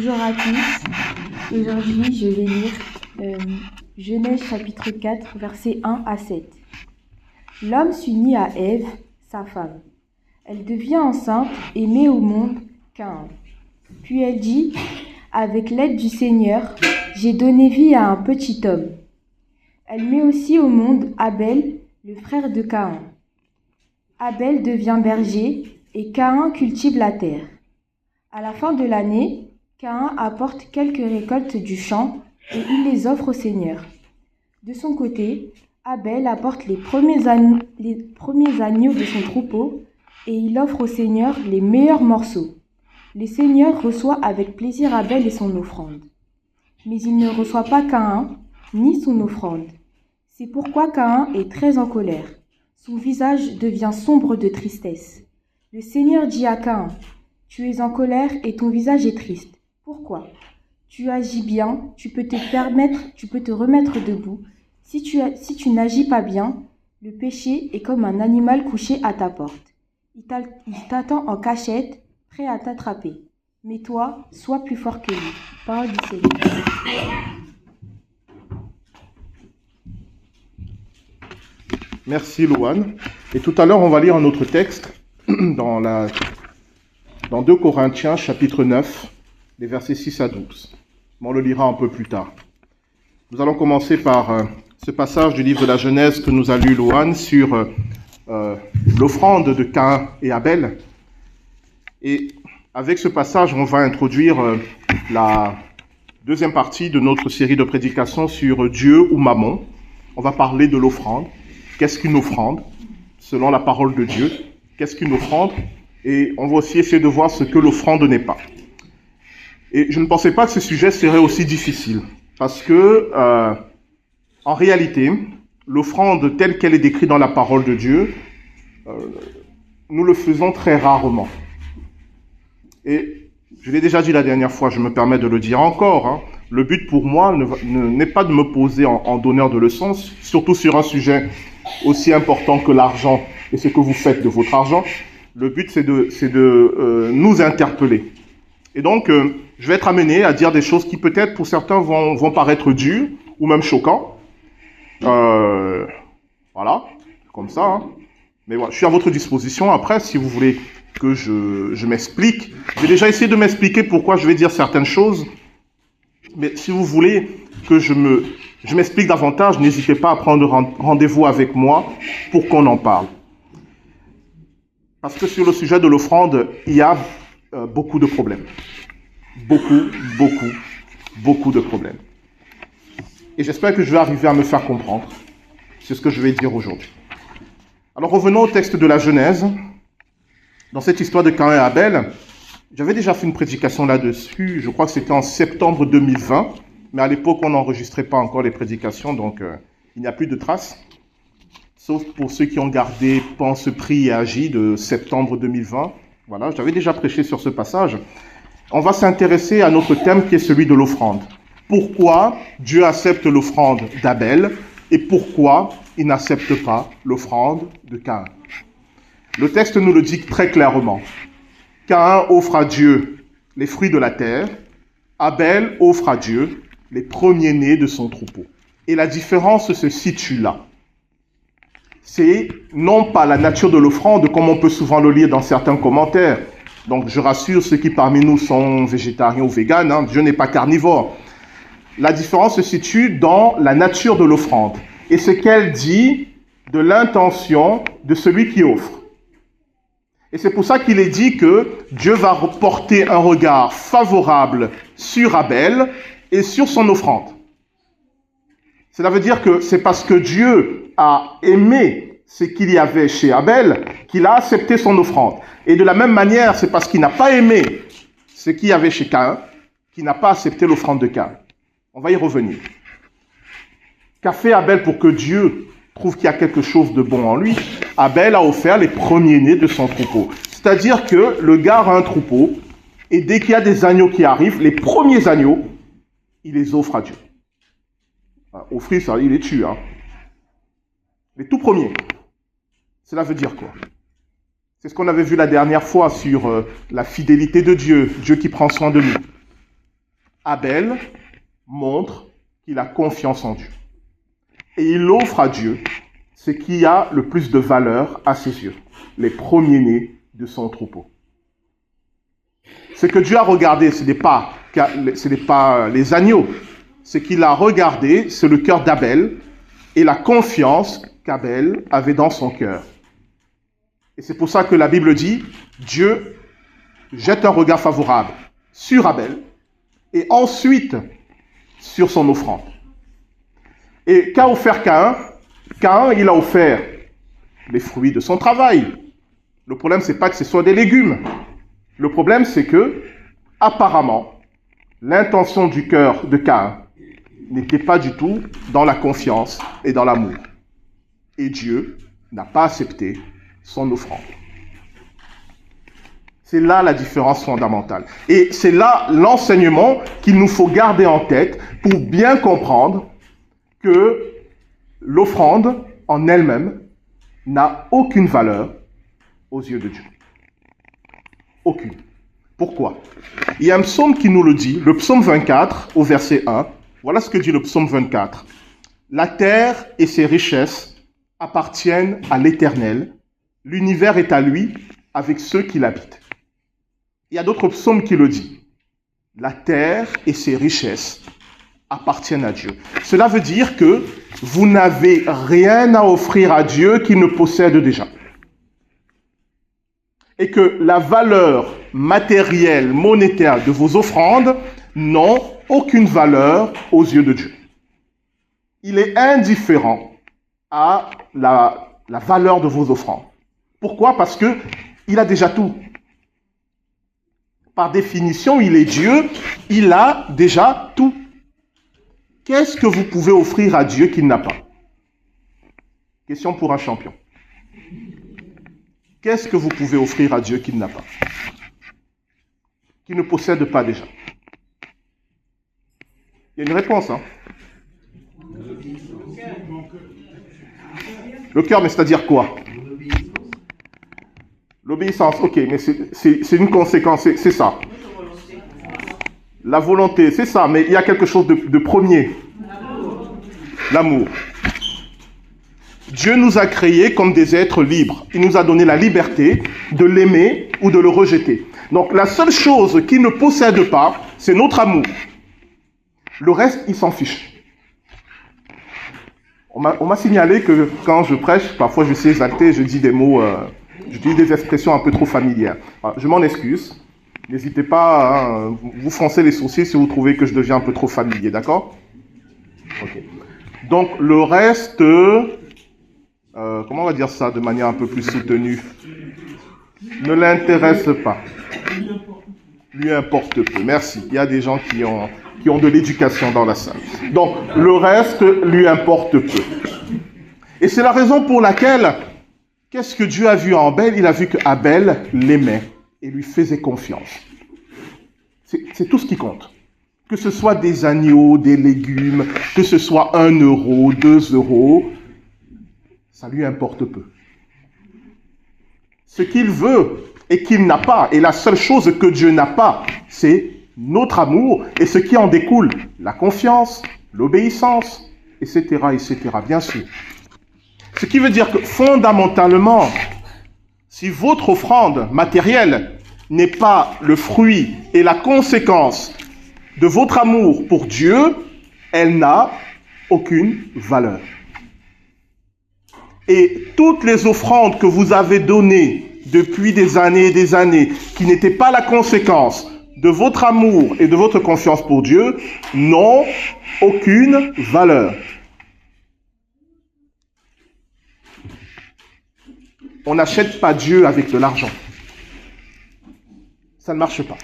Bonjour à tous. Aujourd'hui, je vais lire Genèse chapitre 4, versets 1 à 7. L'homme s'unit à Ève, sa femme. Elle devient enceinte et met au monde Caïn. Puis elle dit, avec l'aide du Seigneur, j'ai donné vie à un petit homme. Elle met aussi au monde Abel, le frère de Caïn. Abel devient berger et Caïn cultive la terre. À la fin de l'année, Caïn apporte quelques récoltes du champ et il les offre au Seigneur. De son côté, Abel apporte les premiers agneaux de son troupeau et il offre au Seigneur les meilleurs morceaux. Le Seigneur reçoit avec plaisir Abel et son offrande. Mais il ne reçoit pas Caïn ni son offrande. C'est pourquoi Caïn est très en colère. Son visage devient sombre de tristesse. Le Seigneur dit à Caïn, « Tu es en colère et ton visage est triste. Pourquoi ? Tu agis bien, tu peux te remettre debout. Si tu n'agis pas bien, le péché est comme un animal couché à ta porte. Il t'attend en cachette, prêt à t'attraper. Mais toi, sois plus fort que lui. » Parole du Seigneur. Merci Louane. Et tout à l'heure, on va lire un autre texte dans 2 Corinthiens, chapitre 9, les versets 6 à 12. On le lira un peu plus tard. Nous allons commencer par ce passage du livre de la Genèse que nous a lu Louane sur l'offrande de Caïn et Abel. Et avec ce passage, on va introduire la deuxième partie de notre série de prédications sur Dieu ou Mammon. On va parler de l'offrande. Qu'est-ce qu'une offrande? Selon la parole de Dieu, qu'est-ce qu'une offrande? Et on va aussi essayer de voir ce que l'offrande n'est pas. Et je ne pensais pas que ce sujet serait aussi difficile, parce que, en réalité, l'offrande telle qu'elle est décrite dans la parole de Dieu, nous le faisons très rarement. Et je l'ai déjà dit la dernière fois, je me permets de le dire encore, le but pour moi n'est pas de me poser en donneur de leçons, surtout sur un sujet aussi important que l'argent et ce que vous faites de votre argent. Le but, c'est de nous interpeller. Et donc, je vais être amené à dire des choses qui peut-être pour certains vont paraître dures ou même choquantes. Voilà, comme ça. Mais voilà, je suis à votre disposition. Après, si vous voulez que je m'explique, je vais déjà essayer de m'expliquer pourquoi je vais dire certaines choses. Mais si vous voulez que je m'explique davantage, n'hésitez pas à prendre rendez-vous avec moi pour qu'on en parle. Parce que sur le sujet de l'offrande, il y a beaucoup de problèmes. Beaucoup de problèmes. Et j'espère que je vais arriver à me faire comprendre. C'est ce que je vais dire aujourd'hui. Alors revenons au texte de la Genèse. Dans cette histoire de Caïn et Abel, j'avais déjà fait une prédication là-dessus. Je crois que c'était en septembre 2020. Mais à l'époque, on n'enregistrait pas encore les prédications, donc il n'y a plus de traces. Sauf pour ceux qui ont gardé Pense, Prie et Agis de septembre 2020. Voilà, j'avais déjà prêché sur ce passage. On va s'intéresser à notre thème qui est celui de l'offrande. Pourquoi Dieu accepte l'offrande d'Abel et pourquoi il n'accepte pas l'offrande de Caïn. Le texte nous le dit très clairement. Caïn offre à Dieu les fruits de la terre. Abel offre à Dieu les premiers-nés de son troupeau. Et la différence se situe là. C'est non pas la nature de l'offrande, comme on peut souvent le lire dans certains commentaires. Donc je rassure ceux qui parmi nous sont végétariens ou véganes, Dieu n'est pas carnivore. La différence se situe dans la nature de l'offrande et ce qu'elle dit de l'intention de celui qui offre. Et c'est pour ça qu'il est dit que Dieu va porter un regard favorable sur Abel et sur son offrande. Cela veut dire que c'est parce que Dieu a aimé ce qu'il y avait chez Abel qu'il a accepté son offrande. Et de la même manière, c'est parce qu'il n'a pas aimé ce qu'il y avait chez Caïn qu'il n'a pas accepté l'offrande de Caïn. On va y revenir. Qu'a fait Abel pour que Dieu trouve qu'il y a quelque chose de bon en lui? Abel a offert les premiers-nés de son troupeau. C'est-à-dire que le gars a un troupeau et dès qu'il y a des agneaux qui arrivent, les premiers agneaux, il les offre à Dieu. Offrir, ça, il les tue. Les tout premiers. Cela veut dire quoi? C'est ce qu'on avait vu la dernière fois sur la fidélité de Dieu, Dieu qui prend soin de nous. Abel montre qu'il a confiance en Dieu. Et il offre à Dieu ce qui a le plus de valeur à ses yeux, les premiers-nés de son troupeau. Ce que Dieu a regardé, ce n'est pas les agneaux. Ce qu'il a regardé, c'est le cœur d'Abel et la confiance qu'Abel avait dans son cœur. Et c'est pour ça que la Bible dit, Dieu jette un regard favorable sur Abel et ensuite sur son offrande. Et qu'a offert Caïn? Caïn, il a offert les fruits de son travail. Le problème, c'est pas que ce soit des légumes. Le problème, c'est que, apparemment, l'intention du cœur de Caïn n'était pas du tout dans la confiance et dans l'amour. Et Dieu n'a pas accepté son offrande. C'est là la différence fondamentale. Et c'est là l'enseignement qu'il nous faut garder en tête pour bien comprendre que l'offrande en elle-même n'a aucune valeur aux yeux de Dieu. Aucune. Pourquoi? Il y a un psaume qui nous le dit, le psaume 24 au verset 1. Voilà ce que dit le psaume 24. La terre et ses richesses appartiennent à l'Éternel. L'univers est à lui avec ceux qui l'habitent. Il y a d'autres psaumes qui le disent. La terre et ses richesses appartiennent à Dieu. Cela veut dire que vous n'avez rien à offrir à Dieu qu'il ne possède déjà. Et que la valeur matérielle, monétaire de vos offrandes n'ont aucune valeur aux yeux de Dieu. Il est indifférent à la valeur de vos offrandes. Pourquoi? Parce que il a déjà tout. Par définition, il est Dieu, il a déjà tout. Qu'est-ce que vous pouvez offrir à Dieu qu'il n'a pas? Question pour un champion. Qu'est-ce que vous pouvez offrir à Dieu qu'il n'a pas? Qu'il ne possède pas déjà? Il y a une réponse, hein? Le cœur, mais c'est-à-dire quoi? L'obéissance, ok, mais c'est une conséquence, c'est ça. La volonté, c'est ça, mais il y a quelque chose de premier. L'amour. Dieu nous a créés comme des êtres libres. Il nous a donné la liberté de l'aimer ou de le rejeter. Donc la seule chose qu'il ne possède pas, c'est notre amour. Le reste, il s'en fiche. On m'a signalé que quand je prêche, parfois je suis exalté, je dis des mots, je dis des expressions un peu trop familières. Alors, je m'en excuse. N'hésitez pas à vous froncer les sourcils si vous trouvez que je deviens un peu trop familier, d'accord? Ok. Donc le reste, comment on va dire ça de manière un peu plus soutenue? Ne l'intéresse pas. Lui importe peu. Merci. Il y a des gens qui ont de l'éducation dans la salle. Donc le reste lui importe peu. Et c'est la raison pour laquelle, qu'est-ce que Dieu a vu en Abel? Il a vu qu'Abel l'aimait et lui faisait confiance. C'est tout ce qui compte. Que ce soit des agneaux, des légumes, que ce soit 1 euro, 2 euros, ça lui importe peu. Ce qu'il veut et qu'il n'a pas, et la seule chose que Dieu n'a pas, c'est notre amour et ce qui en découle, la confiance, l'obéissance, etc., etc., bien sûr. Ce qui veut dire que fondamentalement, si votre offrande matérielle n'est pas le fruit et la conséquence de votre amour pour Dieu, elle n'a aucune valeur. Et toutes les offrandes que vous avez données depuis des années, qui n'étaient pas la conséquence de votre amour et de votre confiance pour Dieu, n'ont aucune valeur. On n'achète pas Dieu avec de l'argent. Ça ne marche pas.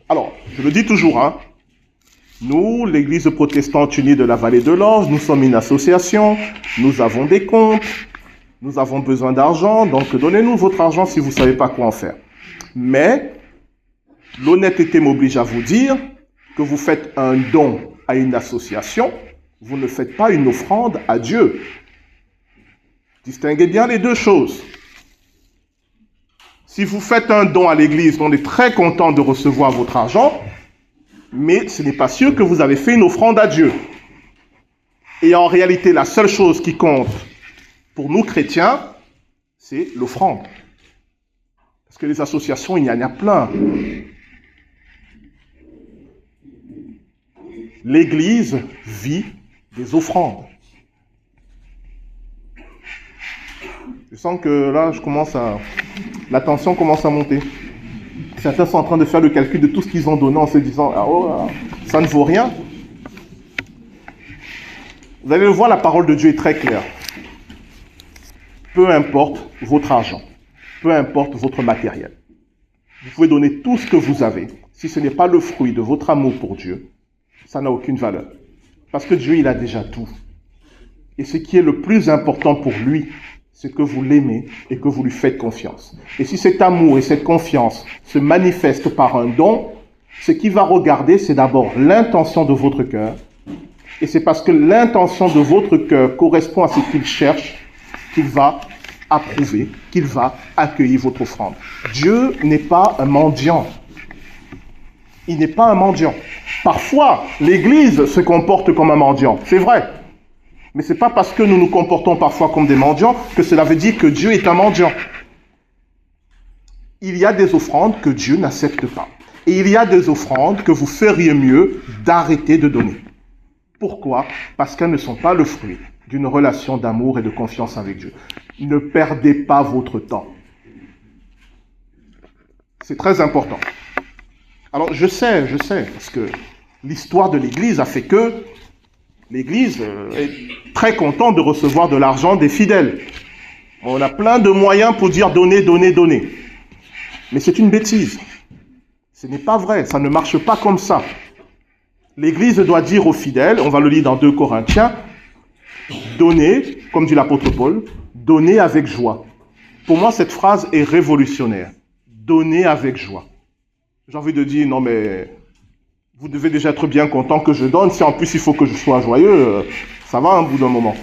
Alors, je le dis toujours, hein, nous, l'Église protestante unie de la vallée de l'Orge, nous sommes une association, nous avons des comptes, nous avons besoin d'argent, donc donnez-nous votre argent si vous ne savez pas quoi en faire. Mais, l'honnêteté m'oblige à vous dire que vous faites un don à une association, vous ne faites pas une offrande à Dieu. Distinguez bien les deux choses. Si vous faites un don à l'église, on est très content de recevoir votre argent, mais ce n'est pas sûr que vous avez fait une offrande à Dieu. Et en réalité, la seule chose qui compte pour nous chrétiens, c'est l'offrande. Parce que les associations, il y en a plein. L'Église vit des offrandes. Je sens que là, la tension commence à monter. Certains sont en train de faire le calcul de tout ce qu'ils ont donné en se disant « Ah oh, ça ne vaut rien ». Vous allez le voir, la parole de Dieu est très claire. Peu importe votre argent, peu importe votre matériel, vous pouvez donner tout ce que vous avez. Si ce n'est pas le fruit de votre amour pour Dieu, ça n'a aucune valeur. Parce que Dieu, il a déjà tout. Et ce qui est le plus important pour lui, c'est que vous l'aimez et que vous lui faites confiance. Et si cet amour et cette confiance se manifestent par un don, ce qu'il va regarder, c'est d'abord l'intention de votre cœur. Et c'est parce que l'intention de votre cœur correspond à ce qu'il cherche qu'il va approuver, qu'il va accueillir votre offrande. Dieu n'est pas un mendiant. Il n'est pas un mendiant. Parfois, l'Église se comporte comme un mendiant. C'est vrai. Mais ce n'est pas parce que nous nous comportons parfois comme des mendiants que cela veut dire que Dieu est un mendiant. Il y a des offrandes que Dieu n'accepte pas. Et il y a des offrandes que vous feriez mieux d'arrêter de donner. Pourquoi? Parce qu'elles ne sont pas le fruit d'une relation d'amour et de confiance avec Dieu. Ne perdez pas votre temps. C'est très important. Alors, je sais, parce que l'histoire de l'Église a fait que l'Église est très contente de recevoir de l'argent des fidèles. On a plein de moyens pour dire donner, donner, donner. Mais c'est une bêtise. Ce n'est pas vrai, ça ne marche pas comme ça. L'Église doit dire aux fidèles, on va le lire dans 2 Corinthiens, donnez, comme dit l'apôtre Paul, donnez avec joie. Pour moi, cette phrase est révolutionnaire. Donnez avec joie. J'ai envie de dire, non mais, vous devez déjà être bien content que je donne, si en plus il faut que je sois joyeux, ça va un bout d'un moment.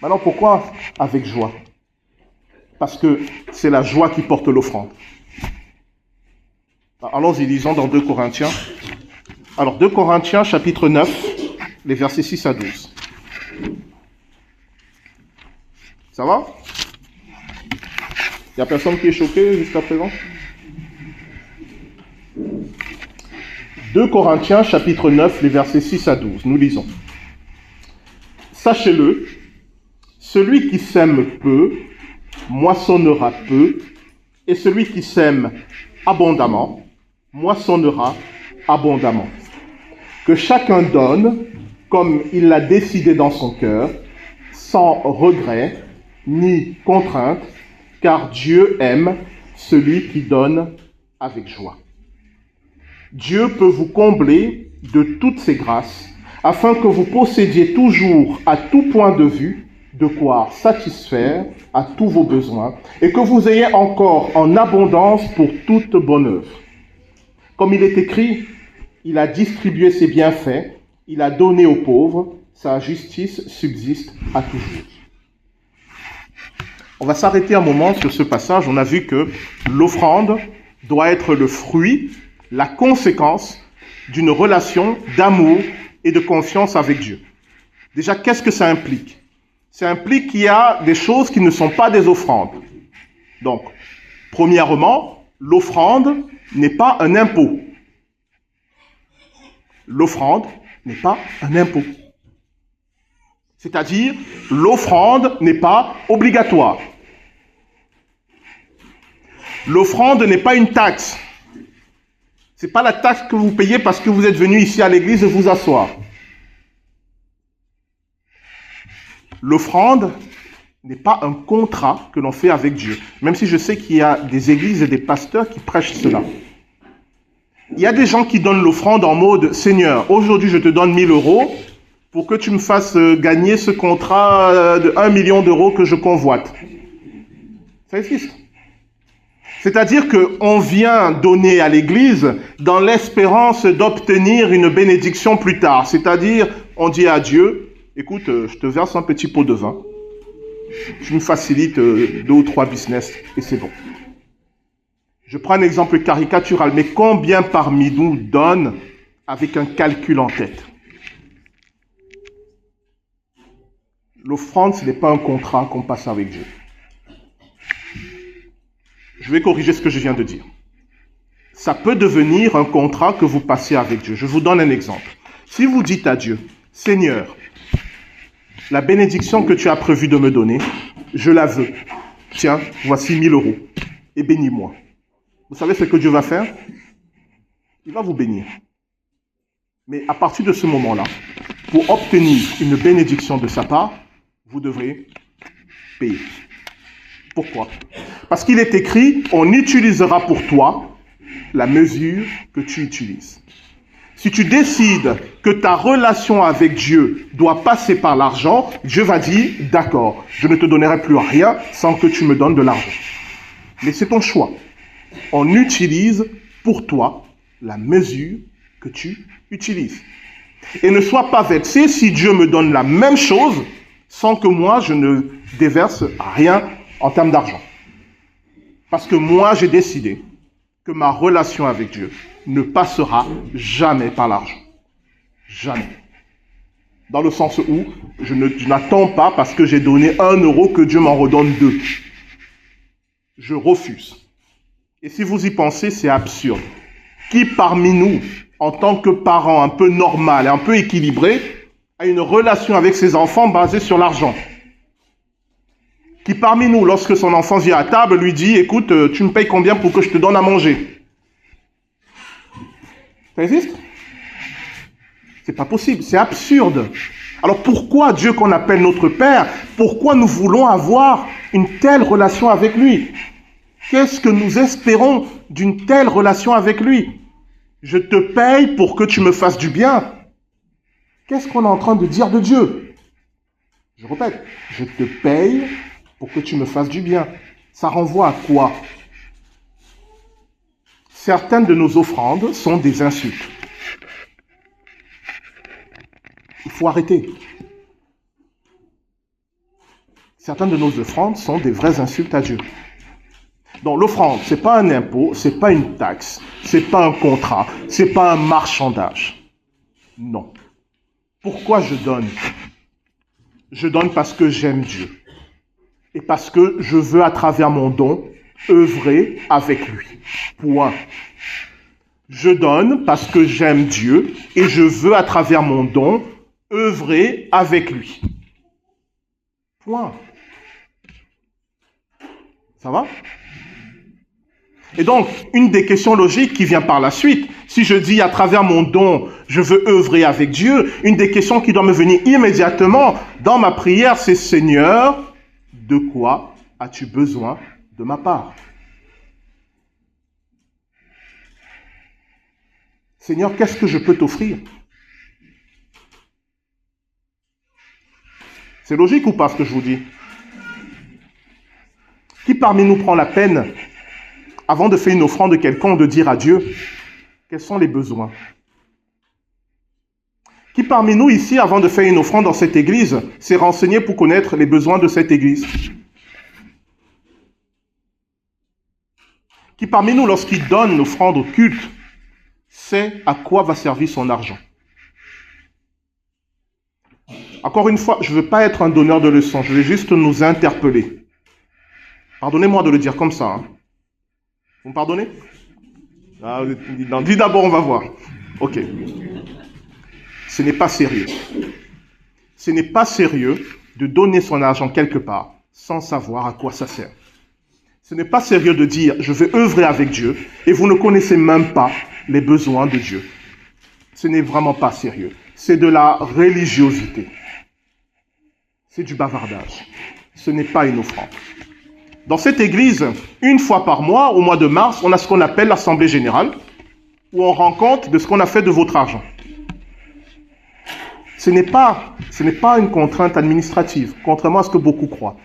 Maintenant, pourquoi avec joie? Parce que c'est la joie qui porte l'offrande. Allons-y, lisons dans 2 Corinthiens. Alors, 2 Corinthiens, chapitre 9, les versets 6 à 12. Ça va? Il n'y a personne qui est choqué jusqu'à présent? 2 Corinthiens, chapitre 9, les versets 6 à 12. Nous lisons. Sachez-le, celui qui sème peu, moissonnera peu, et celui qui sème abondamment, moissonnera abondamment. Que chacun donne comme il l'a décidé dans son cœur, sans regret ni contrainte, car Dieu aime celui qui donne avec joie. Dieu peut vous combler de toutes ses grâces, afin que vous possédiez toujours, à tout point de vue, de quoi satisfaire à tous vos besoins, et que vous ayez encore en abondance pour toute bonne œuvre. Comme il est écrit, il a distribué ses bienfaits, il a donné aux pauvres, sa justice subsiste à toujours. On va s'arrêter un moment sur ce passage. On a vu que l'offrande doit être le fruit, la conséquence d'une relation d'amour et de confiance avec Dieu. Déjà, qu'est-ce que ça implique? Ça implique qu'il y a des choses qui ne sont pas des offrandes. Donc, premièrement, l'offrande n'est pas un impôt. L'offrande n'est pas un impôt. C'est-à-dire, l'offrande n'est pas obligatoire. L'offrande n'est pas une taxe. Ce n'est pas la taxe que vous payez parce que vous êtes venu ici à l'église vous asseoir. L'offrande n'est pas un contrat que l'on fait avec Dieu. Même si je sais qu'il y a des églises et des pasteurs qui prêchent cela. Il y a des gens qui donnent l'offrande en mode « Seigneur, aujourd'hui je te donne 1000 € pour que tu me fasses gagner ce contrat de 1 million d'euros que je convoite. » Ça existe. C'est-à-dire qu'on vient donner à l'Église dans l'espérance d'obtenir une bénédiction plus tard. C'est-à-dire, on dit à Dieu, écoute, je te verse un petit pot de vin, tu me facilites 2 ou 3 business et c'est bon. Je prends un exemple caricatural, mais combien parmi nous donnent avec un calcul en tête? L'offrande, ce n'est pas un contrat qu'on passe avec Dieu. Je vais corriger ce que je viens de dire. Ça peut devenir un contrat que vous passez avec Dieu. Je vous donne un exemple. Si vous dites à Dieu, Seigneur, la bénédiction que tu as prévu de me donner, je la veux. Tiens, voici 1000 euros et bénis-moi. Vous savez ce que Dieu va faire? Il va vous bénir. Mais à partir de ce moment-là, pour obtenir une bénédiction de sa part, vous devrez payer. Pourquoi? Parce qu'il est écrit, on utilisera pour toi la mesure que tu utilises. Si tu décides que ta relation avec Dieu doit passer par l'argent, Dieu va dire, d'accord, je ne te donnerai plus rien sans que tu me donnes de l'argent. Mais c'est ton choix. On utilise pour toi la mesure que tu utilises. Et ne sois pas vexé si Dieu me donne la même chose sans que moi je ne déverse rien en termes d'argent. Parce que moi j'ai décidé que ma relation avec Dieu ne passera jamais par l'argent. Jamais. Dans le sens où je n'attends pas parce que j'ai donné 1 euro que Dieu m'en redonne 2. Je refuse. Et si vous y pensez, c'est absurde. Qui parmi nous, en tant que parent un peu normal et un peu équilibré, a une relation avec ses enfants basée sur l'argent? Qui parmi nous, lorsque son enfant vient à table, lui dit, écoute, tu me payes combien pour que je te donne à manger? Ça existe? C'est pas possible, c'est absurde. Alors pourquoi Dieu qu'on appelle notre Père, pourquoi nous voulons avoir une telle relation avec lui? Qu'est-ce que nous espérons d'une telle relation avec lui? Je te paye pour que tu me fasses du bien. Qu'est-ce qu'on est en train de dire de Dieu? Je répète, je te paye pour que tu me fasses du bien. Ça renvoie à quoi? Certaines de nos offrandes sont des insultes. Il faut arrêter. Certaines de nos offrandes sont des vraies insultes à Dieu. Donc l'offrande, ce n'est pas un impôt, ce n'est pas une taxe, ce n'est pas un contrat, ce n'est pas un marchandage. Non. Pourquoi je donne? Je donne parce que j'aime Dieu. Et parce que je veux, à travers mon don, œuvrer avec lui. Point. Je donne parce que j'aime Dieu et je veux, à travers mon don, œuvrer avec lui. Point. Ça va? Et donc, une des questions logiques qui vient par la suite, si je dis à travers mon don, je veux œuvrer avec Dieu, une des questions qui doit me venir immédiatement dans ma prière, c'est Seigneur, de quoi as-tu besoin de ma part? Seigneur, qu'est-ce que je peux t'offrir? C'est logique ou pas ce que je vous dis? Qui parmi nous prend la peine, avant de faire une offrande quelconque, de dire à Dieu, quels sont les besoins? Qui parmi nous ici, avant de faire une offrande dans cette église, s'est renseigné pour connaître les besoins de cette église? Qui parmi nous, lorsqu'il donne l'offrande au culte, sait à quoi va servir son argent? Encore une fois, je ne veux pas être un donneur de leçons, je vais juste nous interpeller. Pardonnez-moi de le dire comme ça. Hein. Vous me pardonnez? Dis d'abord, on va voir. Ok. Ce n'est pas sérieux. Ce n'est pas sérieux de donner son argent quelque part sans savoir à quoi ça sert. Ce n'est pas sérieux de dire, je vais œuvrer avec Dieu et vous ne connaissez même pas les besoins de Dieu. Ce n'est vraiment pas sérieux. C'est de la religiosité. C'est du bavardage. Ce n'est pas une offrande. Dans cette église, une fois par mois, au mois de mars, on a ce qu'on appelle l'Assemblée Générale, où on rend compte de ce qu'on a fait de votre argent. Ce n'est pas une contrainte administrative, contrairement à ce que beaucoup croient.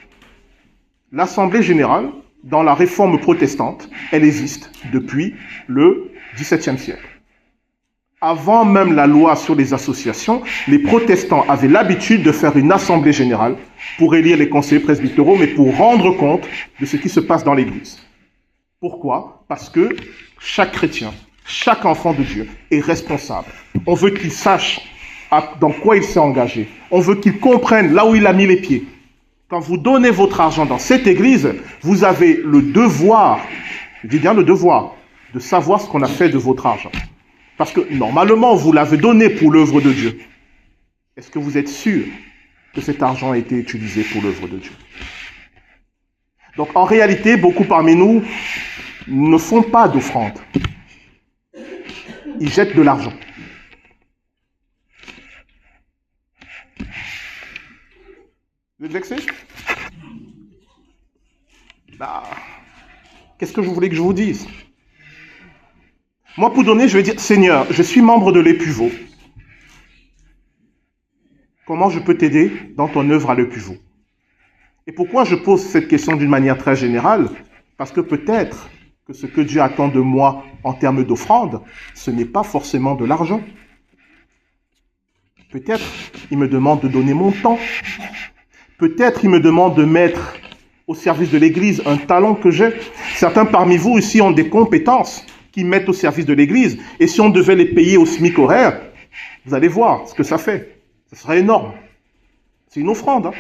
L'Assemblée Générale, dans la réforme protestante, elle existe depuis le XVIIe siècle. Avant même la loi sur les associations, les protestants avaient l'habitude de faire une assemblée générale pour élire les conseillers presbytéraux, mais pour rendre compte de ce qui se passe dans l'Église. Pourquoi? Parce que chaque chrétien, chaque enfant de Dieu est responsable. On veut qu'il sache dans quoi il s'est engagé. On veut qu'il comprenne là où il a mis les pieds. Quand vous donnez votre argent dans cette église, vous avez le devoir, je dis bien le devoir, de savoir ce qu'on a fait de votre argent. Parce que normalement, vous l'avez donné pour l'œuvre de Dieu. Est-ce que vous êtes sûr que cet argent a été utilisé pour l'œuvre de Dieu? Donc en réalité, beaucoup parmi nous ne font pas d'offrande. Ils jettent de l'argent. Vous êtes vexé? Qu'est-ce que je voulais que je vous dise? Moi, pour donner, je vais dire, Seigneur, je suis membre de l'Épuvo. Comment je peux t'aider dans ton œuvre à l'Épuvo? Et pourquoi je pose cette question d'une manière très générale? Parce que peut-être que ce que Dieu attend de moi en termes d'offrande, ce n'est pas forcément de l'argent. Peut-être il me demande de donner mon temps. Peut-être il me demande de mettre au service de l'Église un talent que j'ai. Certains parmi vous ici ont des compétences qu'ils mettent au service de l'Église. Et si on devait les payer au SMIC horaire, vous allez voir ce que ça fait. Ce serait énorme. C'est une offrande. Hein.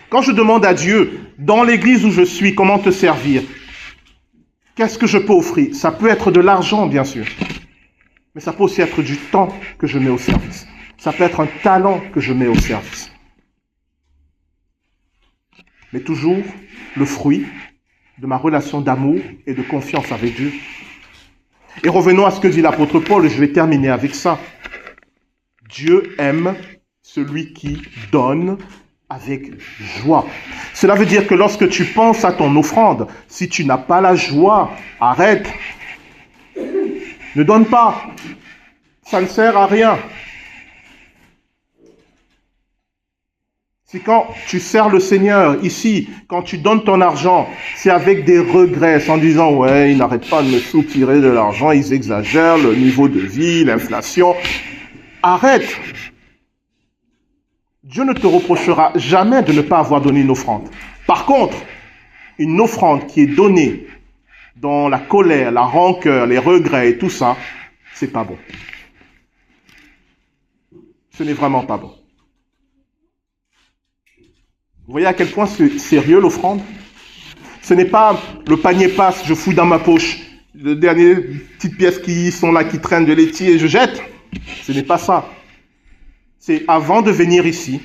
Quand je demande à Dieu, dans l'église où je suis, comment te servir, qu'est-ce que je peux offrir? Ça peut être de l'argent, bien sûr. Mais ça peut aussi être du temps que je mets au service. Ça peut être un talent que je mets au service. Mais toujours le fruit de ma relation d'amour et de confiance avec Dieu. Et revenons à ce que dit l'apôtre Paul, et je vais terminer avec ça. Dieu aime celui qui donne avec joie. Cela veut dire que lorsque tu penses à ton offrande, si tu n'as pas la joie, arrête. Ne donne pas. Ça ne sert à rien. Si quand tu sers le Seigneur, ici, quand tu donnes ton argent, c'est avec des regrets, en disant, ouais, ils n'arrêtent pas de me soutirer de l'argent, ils exagèrent le niveau de vie, l'inflation. Arrête. Dieu ne te reprochera jamais de ne pas avoir donné une offrande. Par contre, une offrande qui est donnée dans la colère, la rancœur, les regrets et tout ça, c'est pas bon. Ce n'est vraiment pas bon. Vous voyez à quel point c'est sérieux l'offrande? Ce n'est pas le panier passe, je fouille dans ma poche, les dernières petites pièces qui sont là, qui traînent de laitier et je jette. Ce n'est pas ça. C'est avant de venir ici,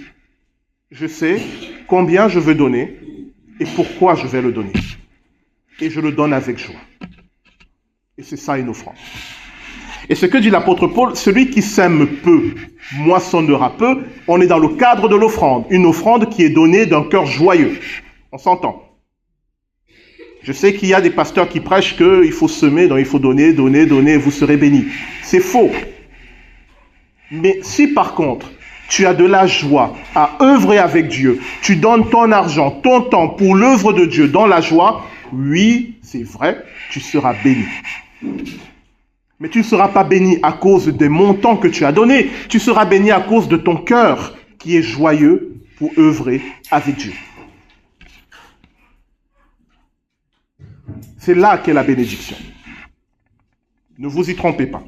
je sais combien je veux donner et pourquoi je vais le donner. Et je le donne avec joie. Et c'est ça une offrande. Et ce que dit l'apôtre Paul, celui qui sème peu, moissonnera peu, on est dans le cadre de l'offrande. Une offrande qui est donnée d'un cœur joyeux. On s'entend. Je sais qu'il y a des pasteurs qui prêchent qu'il faut semer, donc il faut donner, donner, donner, et vous serez bénis. C'est faux. Mais si par contre, tu as de la joie à œuvrer avec Dieu, tu donnes ton argent, ton temps pour l'œuvre de Dieu dans la joie, oui, c'est vrai, tu seras béni. Mais tu ne seras pas béni à cause des montants que tu as donnés, tu seras béni à cause de ton cœur qui est joyeux pour œuvrer avec Dieu. C'est là qu'est la bénédiction. Ne vous y trompez pas.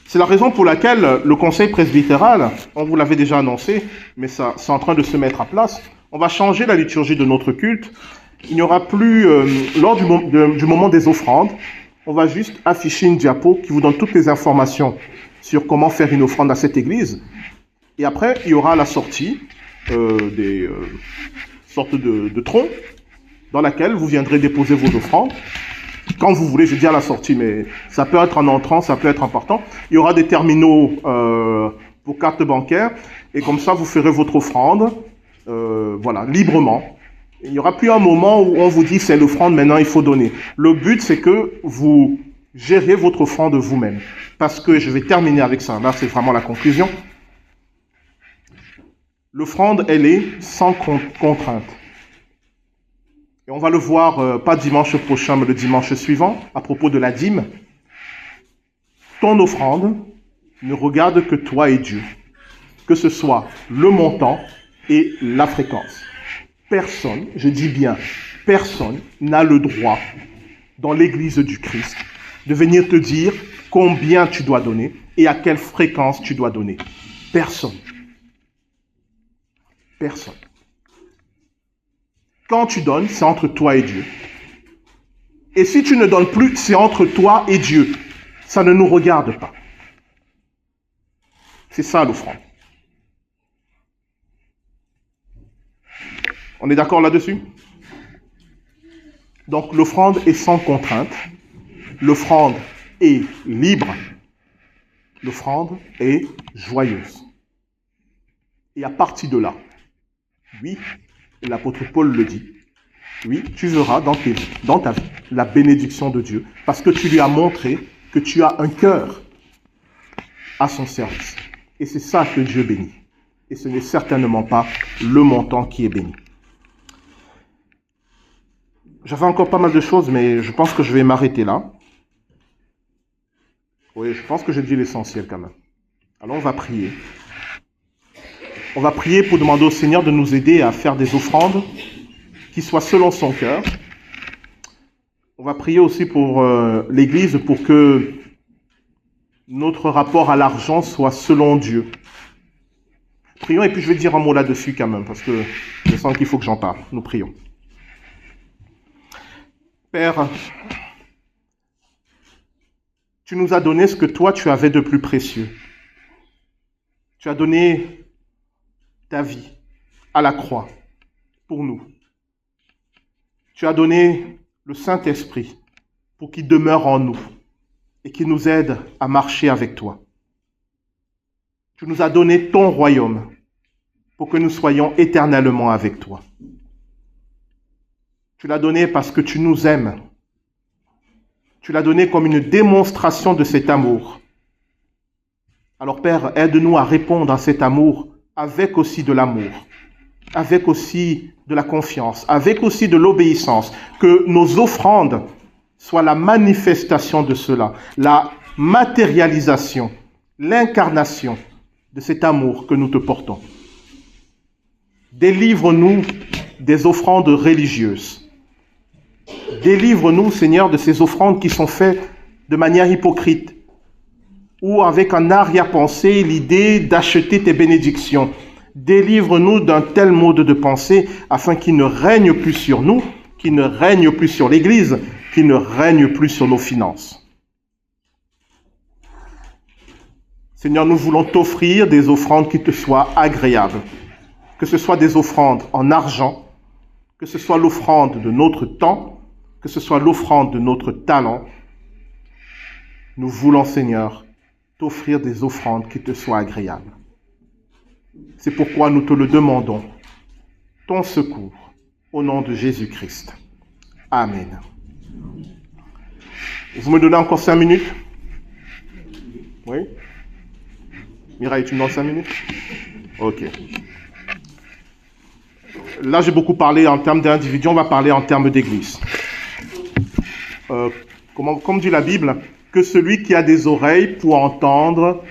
C'est la raison pour laquelle le conseil presbytéral, on vous l'avait déjà annoncé, mais ça, c'est en train de se mettre en place, on va changer la liturgie de notre culte. Il n'y aura plus, lors du moment des offrandes, on va juste afficher une diapo qui vous donne toutes les informations sur comment faire une offrande à cette église. Et après, il y aura la sortie des sortes de troncs dans laquelle vous viendrez déposer vos offrandes. Quand vous voulez, je dis à la sortie, mais ça peut être en entrant, ça peut être en partant. Il y aura des terminaux pour carte bancaire, et comme ça, vous ferez votre offrande, voilà, librement. Il n'y aura plus un moment où on vous dit c'est l'offrande, maintenant il faut donner. Le but, c'est que vous gérez votre offrande vous-même. Parce que, je vais terminer avec ça, là c'est vraiment la conclusion. L'offrande, elle est sans contrainte. Et on va le voir, pas dimanche prochain, mais le dimanche suivant, à propos de la dîme. Ton offrande ne regarde que toi et Dieu, que ce soit le montant et la fréquence. personne, je dis bien, personne n'a le droit, dans l'Église du Christ, de venir te dire combien tu dois donner et à quelle fréquence tu dois donner. Personne. Personne. Quand tu donnes, c'est entre toi et Dieu. Et si tu ne donnes plus, c'est entre toi et Dieu. Ça ne nous regarde pas. C'est ça l'offrande. On est d'accord là-dessus? Donc l'offrande est sans contrainte. L'offrande est libre. L'offrande est joyeuse. Et à partir de là, oui, et l'apôtre Paul le dit, oui, tu verras dans ta vie la bénédiction de Dieu, parce que tu lui as montré que tu as un cœur à son service. Et c'est ça que Dieu bénit. Et ce n'est certainement pas le montant qui est béni. J'avais encore pas mal de choses, mais je pense que je vais m'arrêter là. Oui, je pense que j'ai dit l'essentiel quand même. Alors on va prier. On va prier pour demander au Seigneur de nous aider à faire des offrandes qui soient selon son cœur. On va prier aussi pour l'Église pour que notre rapport à l'argent soit selon Dieu. Prions et puis je vais dire un mot là-dessus quand même parce que je sens qu'il faut que j'en parle. Nous prions. Père, tu nous as donné ce que toi tu avais de plus précieux. Tu as donné ta vie à la croix pour nous. Tu as donné le Saint-Esprit pour qu'il demeure en nous et qu'il nous aide à marcher avec toi. Tu nous as donné ton royaume pour que nous soyons éternellement avec toi. Tu l'as donné parce que tu nous aimes. Tu l'as donné comme une démonstration de cet amour. Alors Père, aide-nous à répondre à cet amour avec aussi de l'amour, avec aussi de la confiance, avec aussi de l'obéissance, que nos offrandes soient la manifestation de cela, la matérialisation, l'incarnation de cet amour que nous te portons. Délivre-nous des offrandes religieuses. Délivre-nous, Seigneur, de ces offrandes qui sont faites de manière hypocrite ou avec en arrière-pensée l'idée d'acheter tes bénédictions. Délivre-nous d'un tel mode de pensée afin qu'il ne règne plus sur nous, qu'il ne règne plus sur l'Église, qu'il ne règne plus sur nos finances. Seigneur, nous voulons t'offrir des offrandes qui te soient agréables, que ce soit des offrandes en argent, que ce soit l'offrande de notre temps, que ce soit l'offrande de notre talent. Nous voulons, Seigneur, t'offrir des offrandes qui te soient agréables. C'est pourquoi nous te le demandons, ton secours, au nom de Jésus-Christ. Amen. Vous me donnez encore 5 minutes? Oui? Mireille, tu me donnes 5 minutes? Ok. Là, j'ai beaucoup parlé en termes d'individu, on va parler en termes d'église. Comme dit la Bible, que celui qui a des oreilles pour entendre,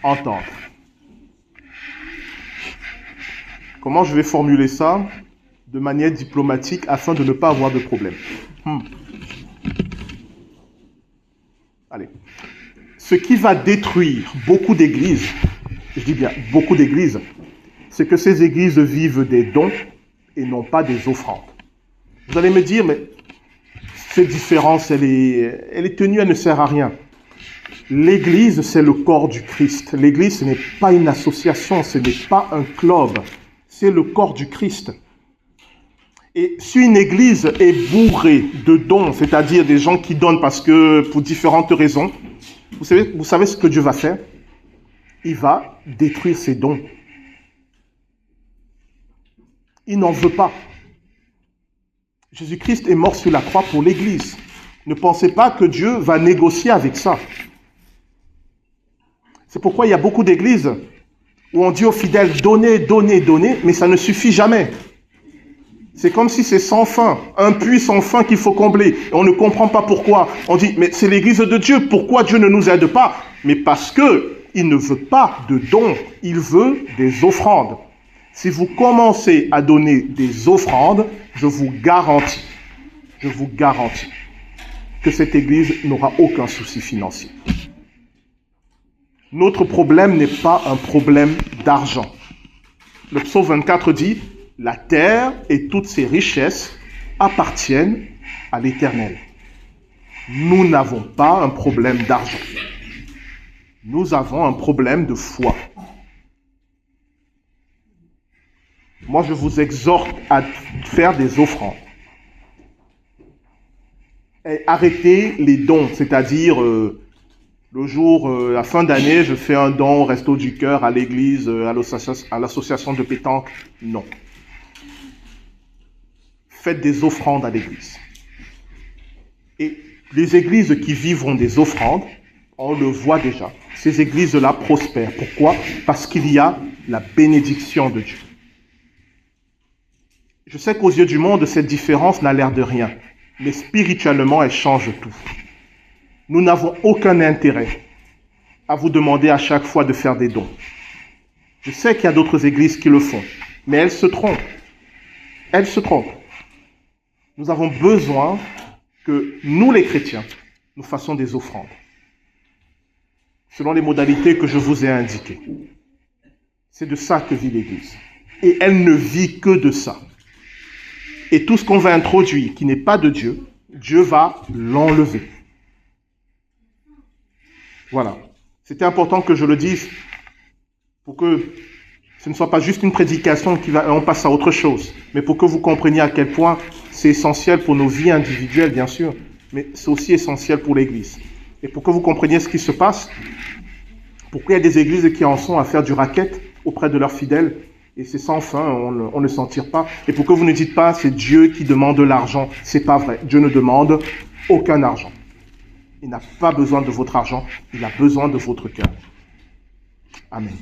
entende. Comment je vais formuler ça de manière diplomatique afin de ne pas avoir de problème? Allez. Ce qui va détruire beaucoup d'églises, je dis bien beaucoup d'églises, c'est que ces églises vivent des dons et non pas des offrandes. Vous allez me dire, mais cette différence, elle est tenue, elle ne sert à rien. L'église, c'est le corps du Christ. L'église, ce n'est pas une association, ce n'est pas un club. C'est le corps du Christ. Et si une église est bourrée de dons, c'est-à-dire des gens qui donnent parce que, pour différentes raisons, vous savez ce que Dieu va faire? Il va détruire ces dons. Il n'en veut pas. Jésus-Christ est mort sur la croix pour l'église. Ne pensez pas que Dieu va négocier avec ça. C'est pourquoi il y a beaucoup d'églises où on dit aux fidèles, donnez, donnez, donnez, mais ça ne suffit jamais. C'est comme si c'est sans fin, un puits sans fin qu'il faut combler. Et on ne comprend pas pourquoi. On dit, mais c'est l'église de Dieu, pourquoi Dieu ne nous aide pas? Mais parce que il ne veut pas de dons, il veut des offrandes. Si vous commencez à donner des offrandes, je vous garantis que cette église n'aura aucun souci financier. Notre problème n'est pas un problème d'argent. Le psaume 24 dit « La terre et toutes ses richesses appartiennent à l'Éternel ». Nous n'avons pas un problème d'argent. Nous avons un problème de foi. Moi, je vous exhorte à faire des offrandes. Et arrêtez les dons, c'est-à-dire le jour, la fin d'année, je fais un don au Resto du Cœur, à l'église, à l'association de pétanque. Non. Faites des offrandes à l'église. Et les églises qui vivront des offrandes, on le voit déjà, ces églises-là prospèrent. Pourquoi? Parce qu'il y a la bénédiction de Dieu. Je sais qu'aux yeux du monde, cette différence n'a l'air de rien, mais spirituellement, elle change tout. Nous n'avons aucun intérêt à vous demander à chaque fois de faire des dons. Je sais qu'il y a d'autres églises qui le font, mais elles se trompent. Elles se trompent. Nous avons besoin que nous, les chrétiens, nous fassions des offrandes, selon les modalités que je vous ai indiquées. C'est de ça que vit l'Église. Et elle ne vit que de ça. Et tout ce qu'on va introduire qui n'est pas de Dieu, Dieu va l'enlever. Voilà. C'était important que je le dise pour que ce ne soit pas juste une prédication on passe à autre chose, mais pour que vous compreniez à quel point c'est essentiel pour nos vies individuelles, bien sûr, mais c'est aussi essentiel pour l'Église. Et pour que vous compreniez ce qui se passe, pourquoi il y a des églises qui en sont à faire du racket auprès de leurs fidèles, et c'est sans fin, on ne s'en tire pas. Et pour que vous ne dites pas, c'est Dieu qui demande l'argent, c'est pas vrai. Dieu ne demande aucun argent. Il n'a pas besoin de votre argent, il a besoin de votre cœur. Amen.